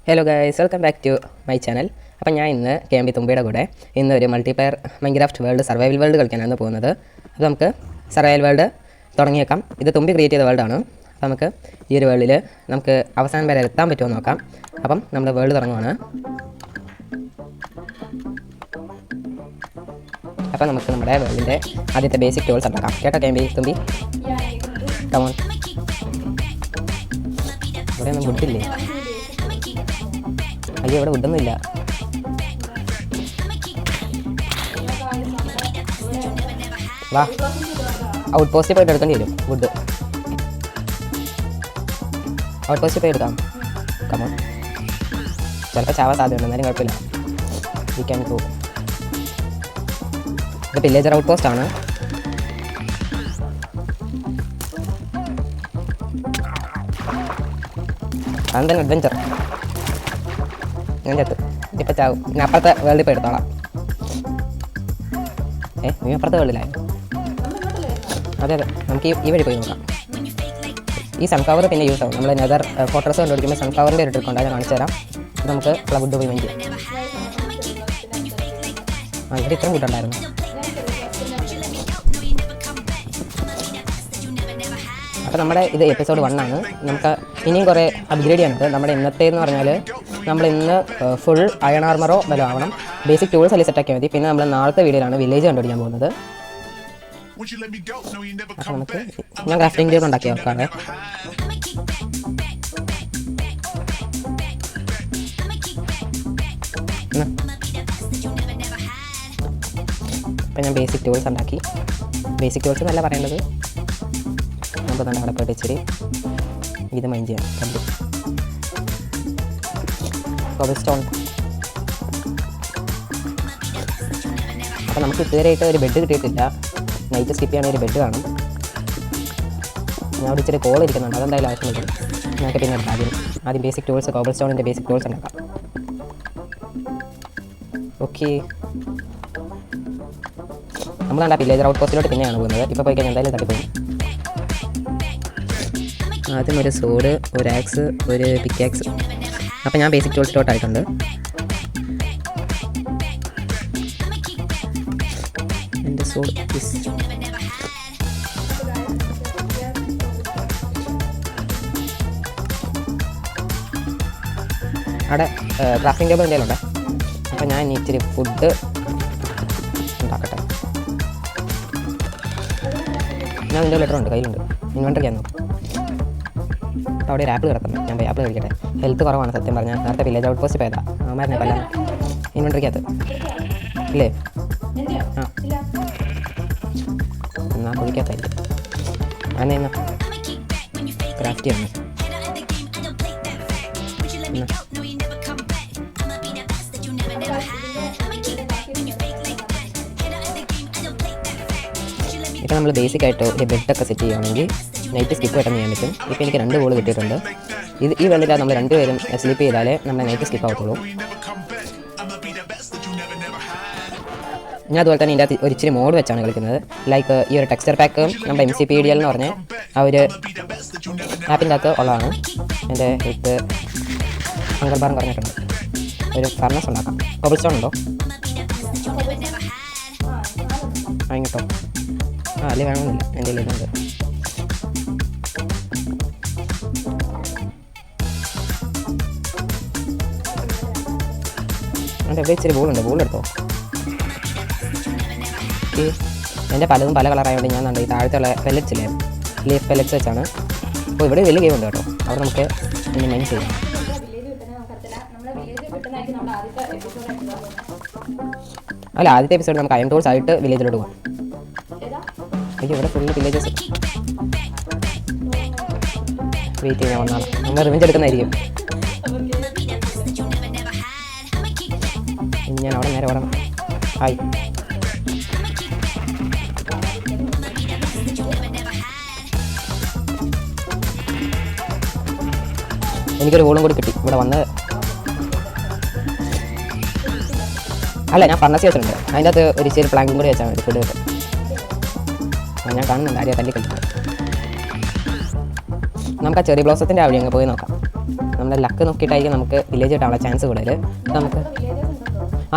Hello guys, welcome back to my channel. അപ്പം ഞാൻ ഇന്ന് KMB തുമ്പിയുടെ കൂടെ ഇന്നൊരു multiplayer Minecraft world survival world കളിക്കാനാണ് പോകുന്നത്. അപ്പോൾ നമുക്ക് സർവൈവൽ വേൾഡ് തുടങ്ങിയേക്കാം. ഇത് തുമ്പി ക്രിയേറ്റ് ചെയ്ത വേൾഡാണ്. അപ്പോൾ നമുക്ക് ഈ ഒരു വേൾഡിൽ നമുക്ക് അവസാനം വരെ എത്താൻ പറ്റുമോ നോക്കാം. അപ്പം നമ്മൾ വേൾഡ് തുടങ്ങുവാണ്. അപ്പോൾ നമുക്ക് നമ്മുടെ വേൾഡിൻ്റെ ആദ്യത്തെ ബേസിക് ടൂൾസ് ഉണ്ടാക്കാം. കേട്ടോ KMB തുമ്പി? കമോൺ. ഇവിടെ ഒന്നും ഫുഡില്ലേ? അയ്യോ, ഇവിടെ ഫുഡൊന്നുമില്ല. വാ, ഔട്ട് പോസ്റ്റിൽ പോയിട്ട് എടുക്കേണ്ടി വരും ഫുഡ്. ഔട്ട് പോസ്റ്റിൽ പോയി എടുക്കാം. കമോൺ. ചിലപ്പോൾ ചാവാൻ സാധ്യതയുണ്ട്, എന്നാലും കുഴപ്പമില്ല. We can go. ഇത് വില്ലേജർ ഔട്ട് പോസ്റ്റ് ആണ്. അതെന്താണ് അഡ്വഞ്ചർ. ഞാൻ ചത്തു. ഇപ്പം ചാവും. ഞാൻ അപ്പുറത്തെ വേൾഡിൽ പോയി എടുത്തോളാം. നീ അപ്പുറത്തെ വേൾഡിലായോ? അതെ അതെ, നമുക്ക് ഈ വഴി പോയി നോക്കാം. ഈ സൺഫ്ലവർ പിന്നെ യൂസ് ആവും. നമ്മൾ നെതർ ഫോട്ടോസ് കണ്ടുപിടിക്കുമ്പോൾ സൺഫ്ലവറിൻ്റെ ഒരു ട്രിക്ക് ഉണ്ട്, അത് കാണിച്ചു തരാം. നമുക്ക് വുഡ് പോയി വേണ്ടി. ഇവിടെ ഇത്രയും വുഡ് ഉണ്ടായിരുന്നു. അപ്പോൾ നമ്മുടെ ഇത് എപ്പിസോഡ് 1 ആണ്. നമുക്ക് ഇനിയും കുറേ അപ്ഗ്രേഡ് ചെയ്യാനുണ്ട്. നമ്മുടെ ഇന്നത്തേന്ന് പറഞ്ഞാൽ നമ്മൾ ഇന്ന് ഫുൾ അയൺ ആർമറോ വല്ല ആവണം. ബേസിക് ടൂൾസ് അല്ലേ സെറ്റാക്കിയാൽ മതി. പിന്നെ നമ്മൾ നാളത്തെ വീഡിയോയിലാണ് വില്ലേജ് കണ്ടുപിടിക്കാൻ പോകുന്നത്. അപ്പോൾ നമുക്ക് ഞാൻ ക്രാഫ്റ്റിംഗ് ടേബിൾ ഉണ്ടാക്കി നോക്കാതെ. അപ്പം ഞാൻ ബേസിക് ടൂൾസ് ഉണ്ടാക്കി. ബേസിക് ടൂൾസ് എന്നല്ല പറയേണ്ടത്. നമുക്ക് തന്നെ അവിടെ പോയിട്ട് ഇച്ചിരി ഇത് മൈൻഡ് ചെയ്യാം. കണ്ടു കോബിൾ സ്റ്റോൺ. അപ്പോൾ നമുക്ക് ഇതുവരെയായിട്ട് ഒരു ബെഡ് കിട്ടിയിട്ടില്ല. നൈറ്റ് സ്കിപ്പ് ചെയ്യാൻ ഒരു ബെഡ് കാണും. ഞാൻ അവിടെ ഇച്ചിരി കോൾ ഇരിക്കുന്നുണ്ട്, അതെന്തായാലും ആവശ്യമില്ല. ഞങ്ങൾക്ക് പിന്നെ ആദ്യം ബേസിക് ടൂൾസ്, കോബിൾ സ്റ്റോണിൻ്റെ ബേസിക് ടൂൾസ് ഉണ്ടാക്കാം. ഓക്കെ, നമ്മൾ കണ്ട വില്ലേജർ ഔട്ട് പോസ്റ്റിലോട്ട് പിന്നെയാണ് പോകുന്നത്. ഇപ്പോൾ പോയി കഴിഞ്ഞാൽ എന്തായാലും തട്ടിപ്പോയി. ആദ്യം ഒരു സോഡ്, ഒരു ആക്സ്, ഒരു പിക്കാക്സ്. അപ്പോൾ ഞാൻ ബേസിക് ടൂൾസിലോട്ട് ആയിട്ടുണ്ട്. എൻ്റെ സോഡ് അവിടെ ക്രാഫ്റ്റിംഗ് ടേബിൾ എന്തെങ്കിലും ഉണ്ട്. അപ്പോൾ ഞാൻ ഇച്ചിരി ഫുഡ് ഉണ്ടാക്കട്ടെ. ഞാൻ ഇതിൻ്റെ ലെറ്റർ ഉണ്ട്, കയ്യിലുണ്ട്. ഇൻവെൻ്ററി ആയിരുന്നു. അവിടെ ഒരു ആപ്പിൾ കിടക്കുന്നു. ഞാൻ പോയി ആപ്പിൾ കഴിക്കട്ടെ. ഹെൽത്ത് കുറവാണ് സത്യം പറഞ്ഞാൽ. നേരത്തെ വില്ലേജ് ഔട്ട് പോസ്റ്റ് പോയതാ. അമ്മമാരനെ കൊല്ലാൻ. ഇൻവെൻ്ററിക്കകത്ത് ഇല്ലേ? ആ, എന്നാ കുഴിക്കകത്തായിരിക്കും. അതെന്നാ ക്രാഫ്റ്റ് ചെയ്യണം. ഇപ്പം നമ്മൾ ബേസിക് ആയിട്ട് ഒരു ബെഡൊക്കെ സെറ്റ് ചെയ്യുകയാണെങ്കിൽ നൈറ്റ് സ്കിപ്പ് പെട്ടെന്ന് ചെയ്യാൻ പറ്റും. ഇപ്പോൾ എനിക്ക് 2 ബോൾ കിട്ടിയിട്ടുണ്ട്. ഈ വേൾഡിലാണ് നമ്മൾ 2 പേരും സ്ലിപ്പ് ചെയ്താലേ നമ്മുടെ നൈറ്റ് സ്കിപ്പ് ആവത്തുള്ളൂ. ഞാൻ അതുപോലെ തന്നെ ഇതിൻ്റെ അകത്ത് ഒരു ഇച്ചിരി മോഡ് വെച്ചാണ് കളിക്കുന്നത്. ലൈക്ക് ഈ ഒരു ടെക്സ്ചർ പാക്ക് നമ്മുടെ MCPDL എന്ന് പറഞ്ഞ ആ ഒരു ആപ്പിൻ്റെ അകത്ത് ഉള്ളതാണ്. എൻ്റെ ഹെൽത്ത് അങ്കർബാറും പറഞ്ഞിട്ടുണ്ട്. ഒരു ഫർണസ് ഉണ്ടാക്കാം. കോബിൾ സ്റ്റോൺ ഉണ്ടോ? കേട്ടോ. അല്ലേ വേണമെന്നില്ല, എൻ്റെ ഇതുണ്ട്. എൻ്റെ എവിടെ ഇച്ചിരി ബോളുണ്ട്, ബോളെടുത്തോ. എൻ്റെ പലതും പല കളറായതുകൊണ്ട് ഞാൻ കണ്ടു ഈ താഴത്തുള്ള പെല്ലറ്റ്സ് ഇല്ലേ, ലീഫ് പെല്ലറ്റ്സ് വെച്ചാണ്. അപ്പോൾ ഇവിടെ വലിയ ഗെയിം ഉണ്ട് കേട്ടോ. അവിടെ നമുക്ക് ഇനി മൈൻഡ് ചെയ്യാം. അല്ല, ആദ്യത്തെ എപ്പിസോഡ് നമുക്ക് അയൺ ടൂൾസ് ആയിട്ട് വില്ലേജിലോട്ട് പോകാം. അയ്യോ, ഇവിടെ ഫുള്ള് വില്ലേജസ്. വെയിറ്റ് ചെയ്യാൻ വന്നാണ്. നമ്മൾ റിവെഞ്ച് എടുക്കുന്നതായിരിക്കും. ഞാൻ അവിടെ നേരെ ഓടണം. ഹായ്, എനിക്കൊരു ഗോളും കൂടി കിട്ടി ഇവിടെ വന്ന്. അല്ല, ഞാൻ ഫർണസ് വെച്ചിട്ടുണ്ട്. അതിൻ്റെ അകത്ത് ഒരു ചെറിയ പ്ലാങ്കും കൂടി വെച്ചാൽ മതി ഫുഡ് കിട്ടും. ഞാൻ കാണുന്നുണ്ട് ആരെയാ തല്ലി കളിക്കുന്നത്. നമുക്ക് ആ ചെറി ബ്ലോസത്തിൻ്റെ അവിടെ അങ്ങ് പോയി നോക്കാം. നമ്മുടെ ലക്ക് നോക്കിയിട്ടായിരിക്കും നമുക്ക് വില്ലേജ് കിട്ടാനുള്ള ചാൻസ് കൂടുതൽ. നമുക്ക്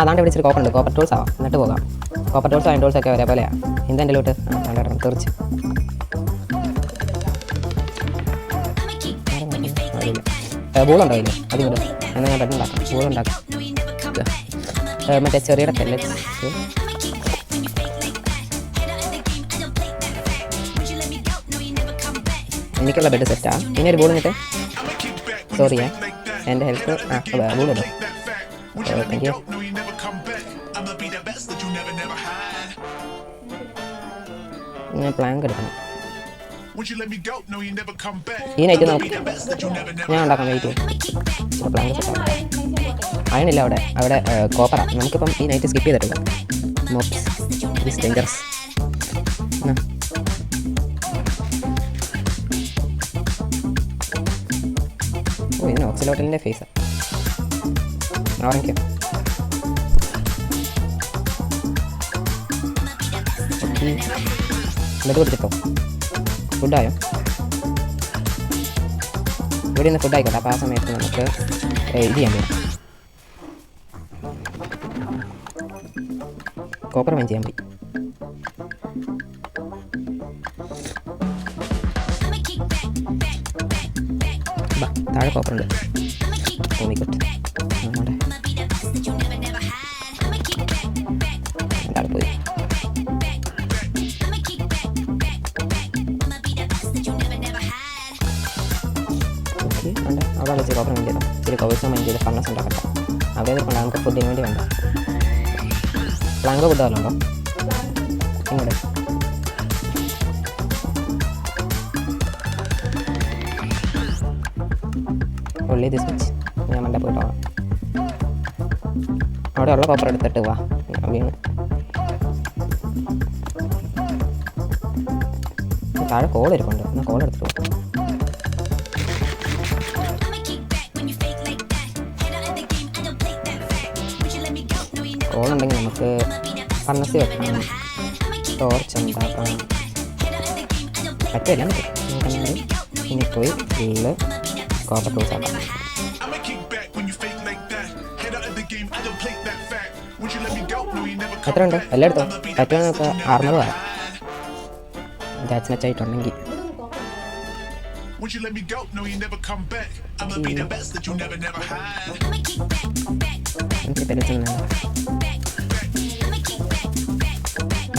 അതാണ്ട് വിളിച്ചിട്ട് കോപ്പർ ഉണ്ട്. കോപ്പർ ടൂൾസ് ആവാം, എന്നിട്ട് പോകാം. കോപ്പർ ടൂൾസ് അയൺ ടൂൾസ് ഒക്കെ ഒരേപോലെയാണ്. എന്തെൻ്റെ ലോട്ട് തീർച്ച ബോളുണ്ടോ അതിൽ അതിങ്ങോട്ട് എന്നാൽ ഞാൻ പെട്ടെന്നുണ്ടാക്കാം. ബോളുണ്ടാക്കാം. മറ്റേ ചെറിയുടെ പെല്ലറ്റ്സ് എനിക്കുള്ള ബെഡ് സെറ്റാ. ഇനി ഒരു ബോൾ കിട്ടെ. സോറിയാ എൻ്റെ ഹെൽത്ത് ബോൾ ഇടും. Thank you. ഞാൻ പ്ലാങ്ക് എടുക്കണം. ഈ നൈറ്റ് നമുക്ക് ഞാൻ ഉണ്ടാക്കാം. വെയിറ്റ് പ്ലാങ്ക് സെറ്റാണ്. അയണില്ല അവിടെ കോപ്പറാണ്. നമുക്കിപ്പം ഈ നൈറ്റ് സ്കിപ്പ് ചെയ്തിട്ടില്ല. മോപ്സ് ഇസ് ഡേഞ്ചറസ്. ഓ ഇതിന് ഓക്സിലോട്ടലിൻ്റെ ഫേസ് ആറങ്ങിക്കോ. എന്നിട്ട് കൊടുത്തിട്ടോ. ഫുഡായോ? ഇവിടെ നിന്ന് ഫുഡ് ആയിക്കോട്ടെ. അപ്പോൾ ആ സമയത്ത് നമുക്ക് ഇത് ചെയ്യാൻ പറ്റും. കോപ്പർ മൈൻ ചെയ്യാൻ പറ്റും. താഴെ കോപ്പർ ഉണ്ട്. തോന്നിക്കോട്ടെ നമ്മുടെ താഴെ പോയി. അവിടെ വെച്ച് കോപ്പർ മൈൻ ചെയ്താൽ ഇച്ചിരി കോവേഴ്സ് മൈൻ ചെയ്ത് ഫർണസ് ഉണ്ടാക്കട്ടെ. അവിടെ എതിർപ്പുണ്ട്. നമുക്ക് ഫുഡിന് വേണ്ടി വേണ്ട. പ്ലാങ്ക് ഫുഡ് വല്ലതുണ്ടോ ഇങ്ങോട്ട്? ഉള്ളി ദിസ് മച്ച്. ഞാൻ മണ്ട പോയിട്ട് പോകാം. അവിടെ ഉള്ള കോപ്പർ എടുത്തിട്ട് വാ. വീണ് താഴെ കോൾ ഇരിപ്പുണ്ട്. എന്നാൽ കോൾ എടുത്തിട്ട് പോകും. കോളുണ്ടെങ്കിൽ നമുക്ക് ഫർണസ് വെക്കാം, ടോർച്ച് ഉണ്ടാക്കാം. പറ്റില്ല നമുക്കല്ലെങ്കിൽ ഇനി പോയി ഫുള്ള് കോപ്പർ ടൂൾസ് ആക്കാം. എത്ര ഉണ്ട്? എല്ലായിടത്തും പറ്റുമെന്ന് നോക്കുക. 600 വരാം. ജാച്ച് ആയിട്ടുണ്ടെങ്കിൽ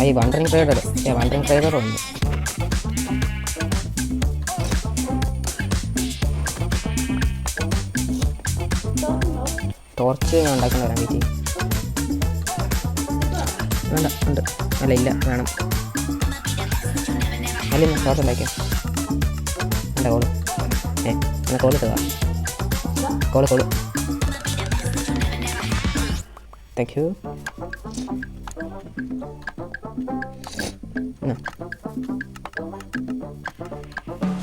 ഈ വണ്ടറിങ് ട്രേഡർ ഉണ്ട്. ടോർച്ച് ഞാൻ ഉണ്ടാക്കുന്ന വരാം. വീട്ടിൽ വേണ്ട ഉണ്ട്. അല്ല ഇല്ല വേണം. അല്ല ടോർച്ച് ഉണ്ടാക്കിയ വേണ്ട. കോള് എന്നാൽ കോള് ഇട്ടതാ. Call thank you.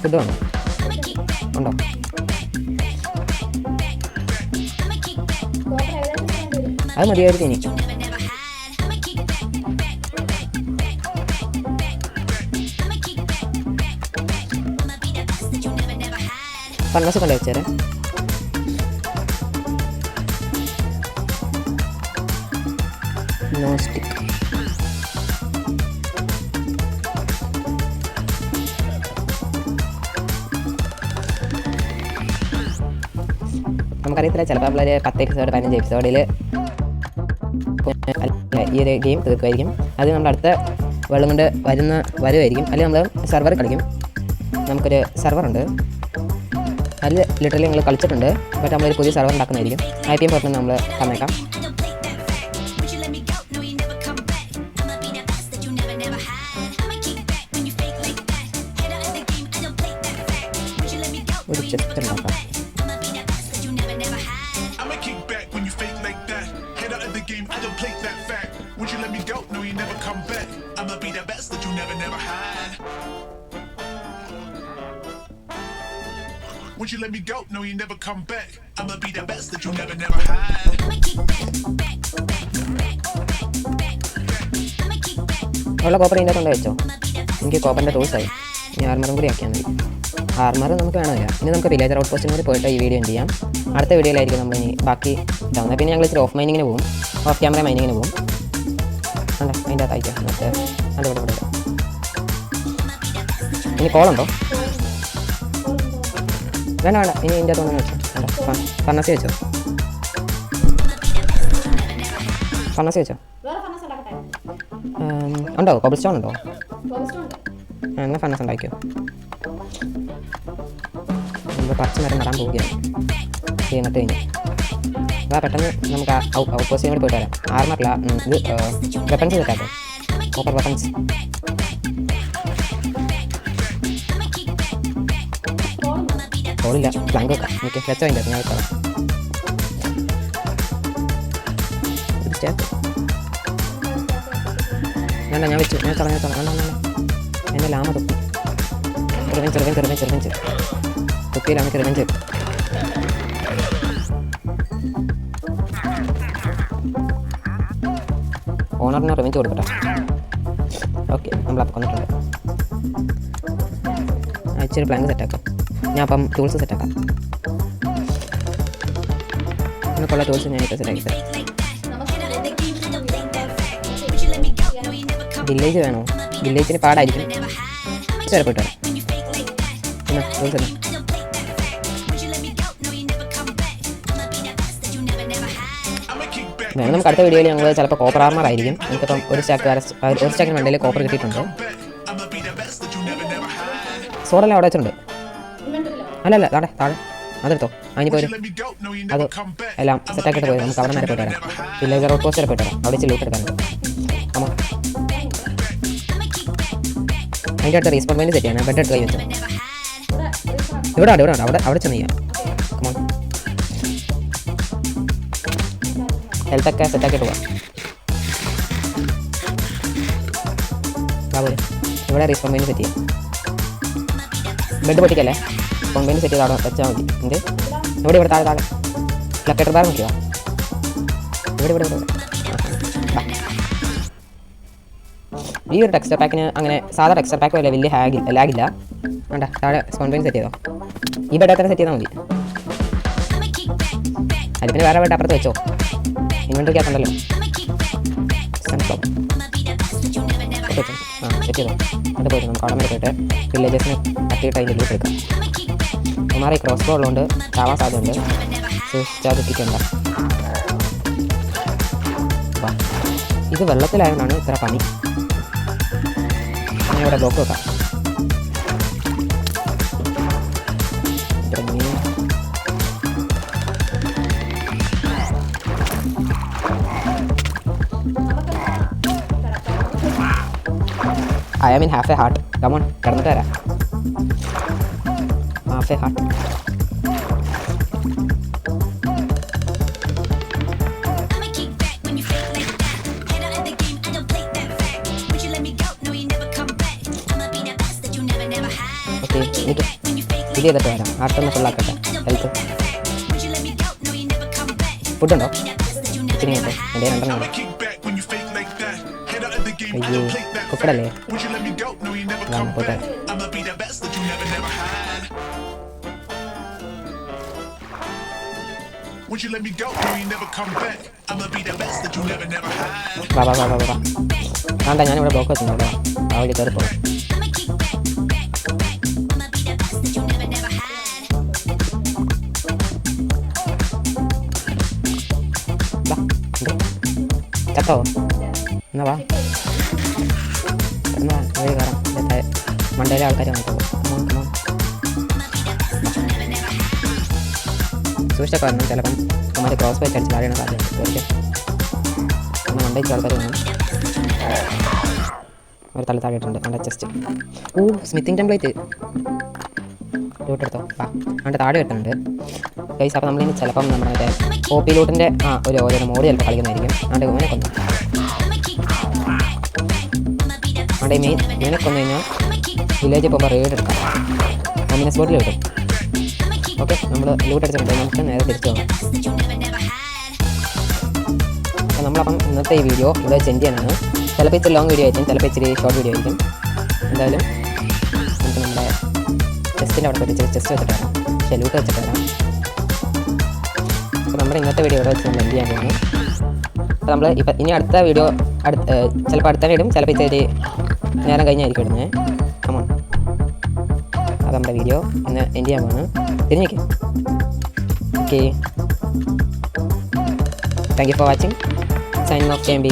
ഫുഡ് വേണോ? ഉണ്ടോ? അത് മതിയായിരുന്നു. ഇനി ഫർണസ് കൊണ്ട് വെച്ചേരെ. No stick. നമുക്കറിയത്തില്ല, ചിലപ്പോൾ നമ്മളൊരു 10 എപ്പിസോഡ് 15 എപ്പിസോഡിൽ ഈ ഒരു ഗെയിം തീർക്കുമായിരിക്കും. അത് നമ്മൾ അടുത്ത വെള്ളം കൊണ്ട് വരുമായിരിക്കും. അല്ലെങ്കിൽ നമ്മൾ സെർവർ കളിക്കും. നമുക്കൊരു സെർവറുണ്ട്. അതിൽ ലിറ്ററലി നിങ്ങൾ കളിച്ചിട്ടുണ്ട്. ബട്ട് നമ്മളൊരു പുതിയ സെർവർ ഉണ്ടാക്കുന്നതായിരിക്കും. IPM പുറത്ത് നമ്മൾ തന്നേക്കാം. ഒരു ചെസ്റ്റ് ഉണ്ടാക്കാം. Would you let me go? No, you never come back. I'ma be the best that you never had. ഉള്ള കോപ്പർ ഇതിൻ്റെ കൊണ്ട് വെച്ചോ. എനിക്ക് കോപ്പറിൻ്റെ ടൂൾസായി. ഇനി ആർമറും കൂടി ആക്കിയാൽ മതി. ആർമർ നമുക്ക് വേണമില്ല. ഇനി നമുക്ക് വില്ലേജർ ഔട്ട് പോസ്റ്റിനും കൂടി പോയിട്ട് ഈ വീഡിയോ എന്ത് ചെയ്യാം. അടുത്ത വീഡിയോയിലായിരിക്കും നമ്മൾ ഇനി ബാക്കി ഇതാവുന്നത്. പിന്നെ ഞങ്ങൾ ഇച്ചിരി ഓഫ് മൈനിങ്ങിന് പോകും, ഓഫ് ക്യാമറ മൈനിങ്ങിന് പോകും. അല്ല അതിൻ്റെ അകത്ത് അയക്കാം. മറ്റേ അതിൻ്റെ ഇവിടെ ഇവിടെ ഇനി കോളുണ്ടോ? വേണ്ട വേണ്ട, ഇനി ഇതിൻ്റെ അകത്ത് വെച്ചോ. വേണ്ട, ഫർണസി വെച്ചോ, ഫർണസി വെച്ചോ. ഉണ്ടോ? കോബിൾ സ്റ്റോൺ ഉണ്ടോ? എന്നാൽ ഫർണസ് ഉണ്ടാക്കിയോ. നമ്മൾ പറിച്ച് മരം നടാൻ പോവുകയാണ്. നട്ട് കഴിഞ്ഞ് അതാ പെട്ടെന്ന് നമുക്ക് ഔട്ട് പോസ്റ്റിനും കൂടി പോയിട്ട് വരാം. ആർമറില്ല, ഇത് വെപ്പൺസ് കിട്ടാത്തോ, ഓപ്പർ വെപ്പൺസ്. കോളില്ല, ഫ്ലാങ്ക് വെക്കാം. ഓക്കെ, വെച്ചോ. അതിൻ്റെ ഞാൻ വെക്കാം. വേണ്ട, ഞാൻ വെച്ചു. ഞാൻ വേണ്ട എന്നെ ലാമ തുപ്പി. ചെറുവൻ തുപ്പിയിലാണ് ചെറുവൻ. ഓണറിന് റിവെഞ്ച് കൊടുക്കട്ടെ. ഓക്കെ, നമ്മളപ്പോൾ കൊന്നിട്ടുണ്ട്. ഇച്ചിരി പ്ലാങ്ക് സെറ്റാക്കാം. ഞാൻ അപ്പം ടൂൾസ് സെറ്റാക്കാം. അങ്ങനെയുള്ള ടൂൾസ് ഞാനിപ്പോൾ സെറ്റാക്കി തരാം. വില്ലേജ് വേണോ? വില്ലേജിന് പാടായിരിക്കും. ചിലപ്പോട്ട് വരാം. ടൂൾസ് തന്നെ വേണം. നമുക്ക് അടുത്ത വീഡിയോയിൽ ഞങ്ങൾ ചിലപ്പോൾ കോപ്പർ ആർമർ ആയിരിക്കും. നമുക്കിപ്പം ഒരു സ്റ്റാക്കിന് വണ്ടിയിൽ കോപ്പർ കിട്ടിയിട്ടുണ്ട്. സോഡെല്ലാം അവിടെ വെച്ചിട്ടുണ്ട്. അല്ലല്ല, താഴെ അതെടുത്തോ. അതിന് പോരും അത് എല്ലാം സെറ്റാക്കിയിട്ട് പോയി. നമുക്ക് അവിടെ വരെ പോയിട്ട് വരാം. വില്ലേജർ ഔട്ട് പോസ്റ്റ് വരെ പോയിട്ട് വരാം. അവിടെ വെച്ച് ലൂട്ട് എടുക്കാനുണ്ട്. നമ്മൾ അതിൻ്റെ അടുത്ത് റീസ്പോൺ പോയിന്റ് സെറ്റ് ചെയ്യണം. ബെഡ് എടുത്ത് കൈ വെച്ചോ. ഇവിടെ അവിടെ ചെന്ന് ചെയ്യാം. ഹെൽത്തൊക്കെ സെറ്റാക്കിയിട്ട് പോവാം. ഇവിടെ റീസ്പോൺ പോയിന്റ് സെറ്റ് ചെയ്യാം. ബെഡ് പൊട്ടിക്കല്ലേ, റീസ്പോൺ പോയിന്റ് സെറ്റ് ചെയ്ത് അവിടെ വെച്ചാൽ മതി. എന്ത് ഇവിടെ താഴെ ലൊക്കേറ്റർ ബാർ നോക്കിയാ. ഇവിടെ ഈ ഒരു ടെക്സ്ചർ പാക്കിന് അങ്ങനെ സാധാ ടെക്സ്ചർ പാക്ക് വല്ല വലിയ ലാഗില്ല. വേണ്ട, താഴെ സ്പോൺ പോയിന്റ് സെറ്റ് ചെയ്തോ. ഈ ബെഡ് എത്ര സെറ്റ് ചെയ്താൽ മതി. അതിൽ പിന്നെ വേറെ ബെഡ് അപ്പുറത്ത് വെച്ചോ. ഇൻവെന്ററി ആക്കണ്ടല്ലോ. സെറ്റ് ചെയ്തോ. എന്നിട്ട് പോയിട്ട് നമുക്ക് അവിടെ വരെ പോയിട്ട് വില്ലേജസിന് തട്ടിയിട്ട് അതിൻ്റെ ലൂട്ട് എടുക്കാം. കുമാർ ഈ ക്രോസ് ബോ ഉള്ളതുകൊണ്ട് ചാവാൻ സാധ്യതയുണ്ട്. സൂക്ഷിച്ചാതിരിക്കണ്ട. ഇത് വെള്ളത്തിലായതുകൊണ്ടാണ് ഇത്ര പണി. ഞാൻ ഇവിടെ ബ്ലോക്ക് വെക്കാം. I am in half a heart. Come on, കിടന്നിട്ട് വരാം. half a heart. ഓക്കെ, ഇത് ചെയ്തിട്ട് വരാം. ഹാർട്ടൊന്ന് ഫുള്ളാക്കട്ടെ. ഹെൽത്ത് ഫുഡുണ്ടോ? ഇച്ചിരി കേട്ടോ. എൻ്റെ രണ്ടെണ്ണം. അയ്യോ, കുക്കടല്ലേ? പോട്ടെ. വേണ്ട, ഞാനിവിടെ ബ്ലോക്ക് വെച്ചിട്ടുണ്ടോ. ആ വഴി കയറി പോകും. ചത്തോ? എന്നാ വാ, എന്നാ വഴി കയറാം. മണ്ടയിലെ ആൾക്കാർ വന്നിട്ടുള്ളൂ. സൂക്ഷിച്ചൊക്കെ വരണം. ചിലപ്പം അമ്മ ക്രോസ് വെച്ച് അടിച്ച് താഴെയാണ് സാധ്യത. മണ്ടയിച്ച ആൾക്കാർ വന്നു. ഒരു തല താഴെ ഇട്ടുണ്ട്. അവിടെ ചെസ്റ്റ്. Smithing template ലൂട്ടെടുത്തോ. അവിടെ താഴെ ഇട്ടുണ്ട് ഗൈസ്. അപ്പോൾ നമ്മളിനി ചിലപ്പം നമ്മുടെ മറ്റേ കോപ്പി ലൂട്ടിൻ്റെ ഓരോ മോഡ് ചിലപ്പോൾ കളിക്കുന്നതായിരിക്കും. അവിടെ ഇവനെ കൊന്നു. അവിടെ ഇവനെ കൊന്നു കഴിഞ്ഞാൽ വില്ലേജിൽ പോകുമ്പോൾ റെയ്ഡ് എടുക്കാം. ഒന്നിനെ സ്പോട്ടിൽ കിട്ടും. ഓക്കെ, നമ്മൾ ലൂട്ട് അടിച്ചിട്ടുണ്ട്. നമുക്ക് നേരെ തിരിച്ചു പോകാം. അപ്പോൾ നമ്മളപ്പം ഇന്നത്തെ ഈ വീഡിയോ ഇവിടെ വെച്ച് എൻഡ് ചെയ്യാനാണ്. ചിലപ്പോൾ ഇച്ചിരി ലോങ് വീഡിയോ ആയിരിക്കും, ചിലപ്പോൾ ഇച്ചിരി ഷോർട്ട് വീഡിയോ ആയിരിക്കും. എന്തായാലും നമുക്ക് നമ്മുടെ ജസ്റ്റ് ചെസ്റ്റിൻ്റെ അവിടെ ഒരു ചെസ്റ്റ് വെച്ചിട്ട് വരാം, ലൂട്ട് വെച്ചിട്ട് വരാം. അപ്പോൾ നമ്മുടെ ഇന്നത്തെ വീഡിയോ ഇവിടെ വെച്ച് നമ്മൾ എന്ത് ചെയ്യാൻ പോകുന്നു. അപ്പോൾ നമ്മൾ ഇനി അടുത്ത വീഡിയോ ചിലപ്പോൾ അടുത്ത ഇടും, ചിലപ്പോൾ ഇത്തിരി നേരം കഴിഞ്ഞായിരിക്കും ഇടുന്നത്. കമോൺ. അത് നമ്മുടെ വീഡിയോ ഇന്ന് എൻഡ് ചെയ്യാൻ പോകുന്നു. തിരിഞ്ഞേക്ക്. Okay, thank you for watching. Signing off KMB.